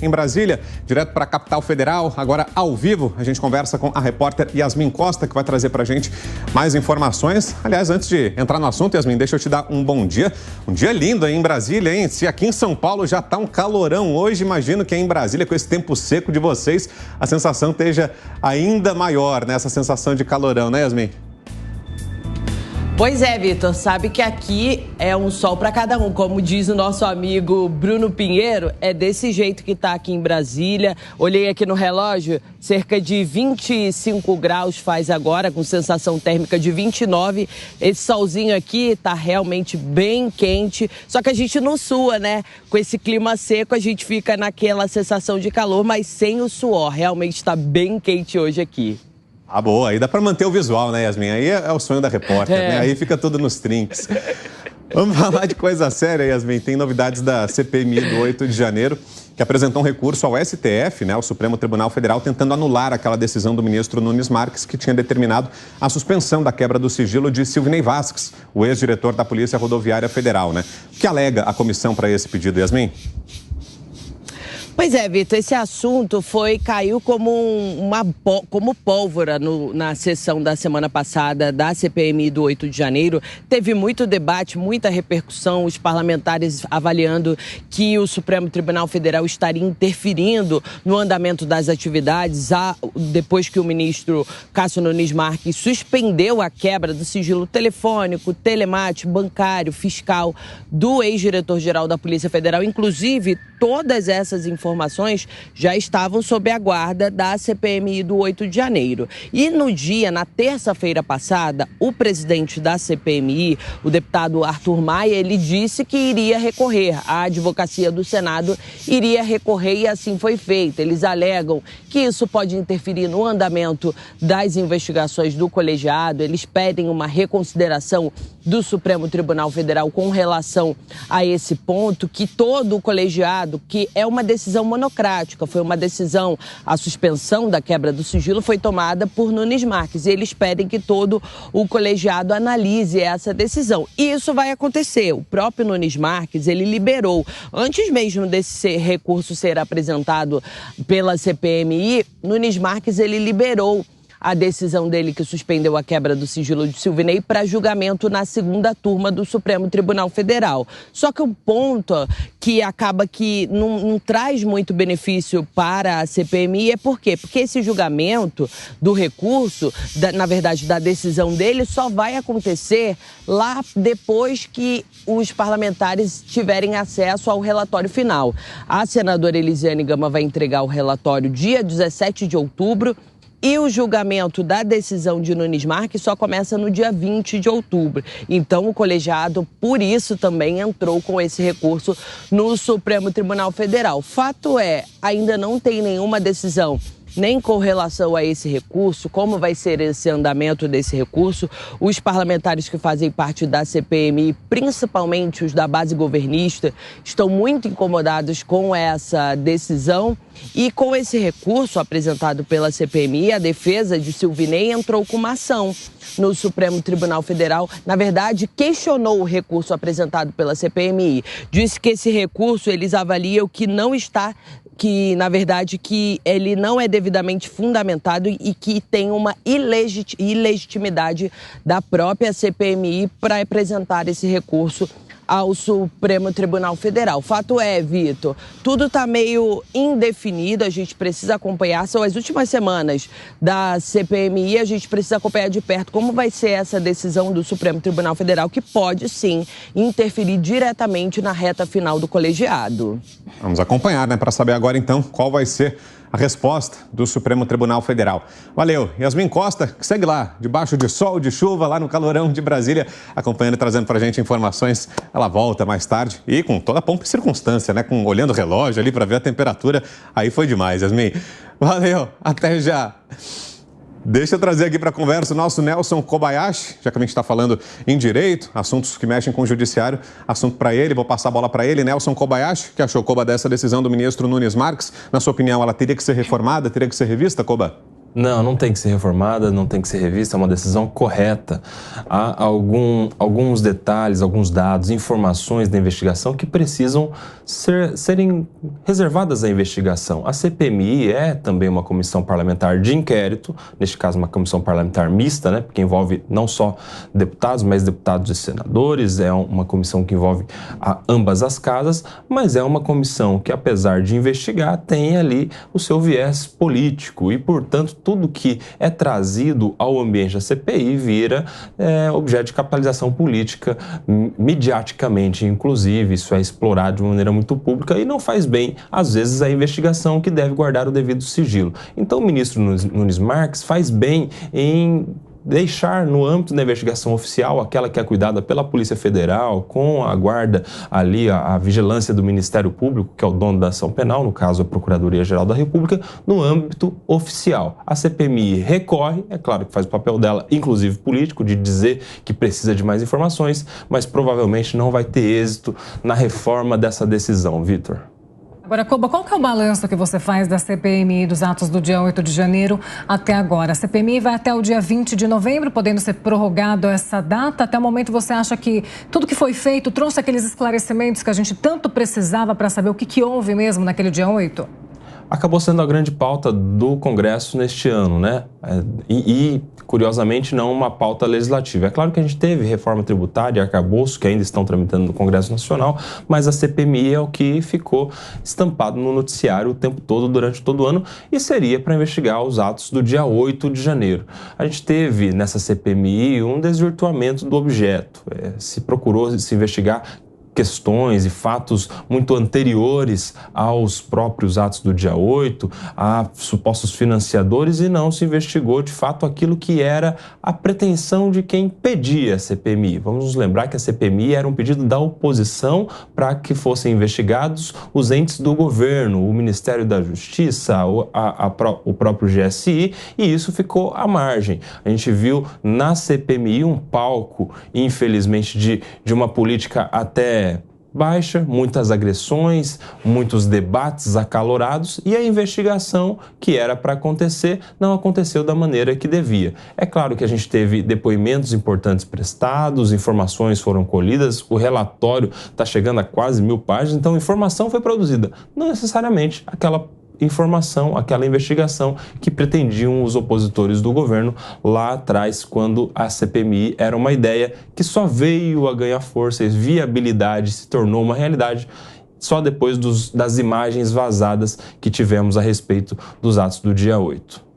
Em Brasília, direto para a capital federal, agora ao vivo, a gente conversa com a repórter Yasmin Costa, que vai trazer para a gente mais informações. Aliás, antes de entrar no assunto, Yasmin, deixa eu te dar um bom dia. Um dia lindo aí em Brasília, hein? Se aqui em São Paulo já está um calorão hoje, imagino que aí em Brasília, com esse tempo seco de vocês, a sensação esteja ainda maior, né? Essa sensação de calorão, né, Yasmin? Pois é, Vitor, sabe que aqui é um sol para cada um. Como diz o nosso amigo Bruno Pinheiro, é desse jeito que está aqui em Brasília. Olhei aqui no relógio, cerca de 25 graus faz agora, com sensação térmica de 29. Esse solzinho aqui está realmente bem quente, só que a gente não sua, né? Com esse clima seco, a gente fica naquela sensação de calor, mas sem o suor. Realmente está bem quente hoje aqui. Ah, boa. Aí dá para manter o visual, né, Yasmin? Aí é o sonho da repórter, né? Aí fica tudo nos trinques. Vamos falar de coisa séria, Yasmin. Tem novidades da CPMI do 8 de janeiro, que apresentou um recurso ao STF, né, o Supremo Tribunal Federal, tentando anular aquela decisão do ministro Nunes Marques, que tinha determinado a suspensão da quebra do sigilo de Silvinei Vasquez, o ex-diretor da Polícia Rodoviária Federal, né? O que alega a comissão para esse pedido, Yasmin? Pois é, Vitor, esse assunto caiu como como pólvora na sessão da semana passada da CPMI do 8 de janeiro. Teve muito debate, muita repercussão, os parlamentares avaliando que o Supremo Tribunal Federal estaria interferindo no andamento das atividades, depois que o ministro Cássio Nunes Marques suspendeu a quebra do sigilo telefônico, telemático, bancário, fiscal do ex-diretor-geral da Polícia Federal. Inclusive, todas essas informações já estavam sob a guarda da CPMI do 8 de janeiro. E na terça-feira passada, o presidente da CPMI, o deputado Arthur Maia, ele disse que iria recorrer. A advocacia do Senado iria recorrer e assim foi feito. Eles alegam que isso pode interferir no andamento das investigações do colegiado. Eles pedem uma reconsideração do Supremo Tribunal Federal com relação a esse ponto, que todo o colegiado, que é uma decisão monocrática, foi uma decisão, a suspensão da quebra do sigilo foi tomada por Nunes Marques, e eles pedem que todo o colegiado analise essa decisão. E isso vai acontecer. O próprio Nunes Marques, ele liberou, antes mesmo desse recurso ser apresentado pela CPMI, Nunes Marques, ele liberou a decisão dele que suspendeu a quebra do sigilo de Silvinei para julgamento na segunda turma do Supremo Tribunal Federal. Só que o ponto que acaba que não traz muito benefício para a CPMI é por quê? Porque esse julgamento do recurso, na verdade da decisão dele, só vai acontecer lá depois que os parlamentares tiverem acesso ao relatório final. A senadora Elisiane Gama vai entregar o relatório dia 17 de outubro, e o julgamento da decisão de Nunes Marques só começa no dia 20 de outubro. Então, o colegiado, por isso, também entrou com esse recurso no Supremo Tribunal Federal. Fato é, ainda não tem nenhuma decisão nem com relação a esse recurso, como vai ser esse andamento desse recurso. Os parlamentares que fazem parte da CPMI, principalmente os da base governista, estão muito incomodados com essa decisão. E com esse recurso apresentado pela CPMI, a defesa de Silvinei entrou com uma ação no Supremo Tribunal Federal. Na verdade, questionou o recurso apresentado pela CPMI. Disse que esse recurso eles avaliam que não está, que na verdade que ele não é devidamente fundamentado e que tem uma ilegitimidade da própria CPMI para apresentar esse recurso ao Supremo Tribunal Federal. Fato é, Vitor, tudo está meio indefinido, a gente precisa acompanhar, são as últimas semanas da CPMI, a gente precisa acompanhar de perto como vai ser essa decisão do Supremo Tribunal Federal, que pode sim interferir diretamente na reta final do colegiado. Vamos acompanhar, né, para saber agora então qual vai ser a resposta do Supremo Tribunal Federal. Valeu. Yasmin Costa, que segue lá, debaixo de sol, de chuva, lá no calorão de Brasília, acompanhando e trazendo pra gente informações. Ela volta mais tarde e com toda a pompa e circunstância, né? Olhando o relógio ali para ver a temperatura. Aí foi demais, Yasmin. Valeu. Até já. Deixa eu trazer aqui para a conversa o nosso Nelson Kobayashi, já que a gente está falando em direito, assuntos que mexem com o judiciário, assunto para ele, vou passar a bola para ele. Nelson Kobayashi, que achou, Koba, dessa decisão do ministro Nunes Marques? Na sua opinião, ela teria que ser reformada, teria que ser revista, Koba? Não, não tem que ser reformada, não tem que ser revista, é uma decisão correta. Há alguns detalhes, alguns dados, informações da investigação que precisam serem reservadas à investigação. A CPMI é também uma comissão parlamentar de inquérito, neste caso uma comissão parlamentar mista, né, porque envolve não só deputados, mas deputados e senadores, é uma comissão que envolve ambas as casas, mas é uma comissão que, apesar de investigar, tem ali o seu viés político e, portanto, tudo que é trazido ao ambiente da CPI vira objeto de capitalização política, mediaticamente, inclusive. Isso é explorado de uma maneira muito pública e não faz bem, às vezes, a investigação, que deve guardar o devido sigilo. Então, o ministro Nunes Marques faz bem em deixar no âmbito da investigação oficial, aquela que é cuidada pela Polícia Federal, com a guarda ali, a vigilância do Ministério Público, que é o dono da ação penal, no caso a Procuradoria-Geral da República, no âmbito oficial. A CPMI recorre, é claro que faz o papel dela, inclusive político, de dizer que precisa de mais informações, mas provavelmente não vai ter êxito na reforma dessa decisão, Vitor. Agora, Koba, qual que é o balanço que você faz da CPMI dos atos do dia 8 de janeiro até agora? A CPMI vai até o dia 20 de novembro, podendo ser prorrogado essa data. Até o momento, você acha que tudo que foi feito trouxe aqueles esclarecimentos que a gente tanto precisava para saber o que houve mesmo naquele dia 8? Acabou sendo a grande pauta do Congresso neste ano, né? Curiosamente, não uma pauta legislativa. É claro que a gente teve reforma tributária e arcabouço que ainda estão tramitando no Congresso Nacional, mas a CPMI é o que ficou estampado no noticiário o tempo todo, durante todo o ano, e seria para investigar os atos do dia 8 de janeiro. A gente teve nessa CPMI um desvirtuamento do objeto. Se procurou se investigar questões e fatos muito anteriores aos próprios atos do dia 8, a supostos financiadores, e não se investigou de fato aquilo que era a pretensão de quem pedia a CPMI. Vamos nos lembrar que a CPMI era um pedido da oposição para que fossem investigados os entes do governo, o Ministério da Justiça, o próprio GSI, e isso ficou à margem. A gente viu na CPMI um palco, infelizmente, de uma política até baixa, muitas agressões, muitos debates acalorados, e a investigação que era para acontecer não aconteceu da maneira que devia. É claro que a gente teve depoimentos importantes prestados, informações foram colhidas, o relatório está chegando a quase 1000 páginas, então informação foi produzida, não necessariamente aquela informação, aquela investigação que pretendiam os opositores do governo lá atrás, quando a CPMI era uma ideia que só veio a ganhar força e viabilidade, se tornou uma realidade só depois das imagens vazadas que tivemos a respeito dos atos do dia 8.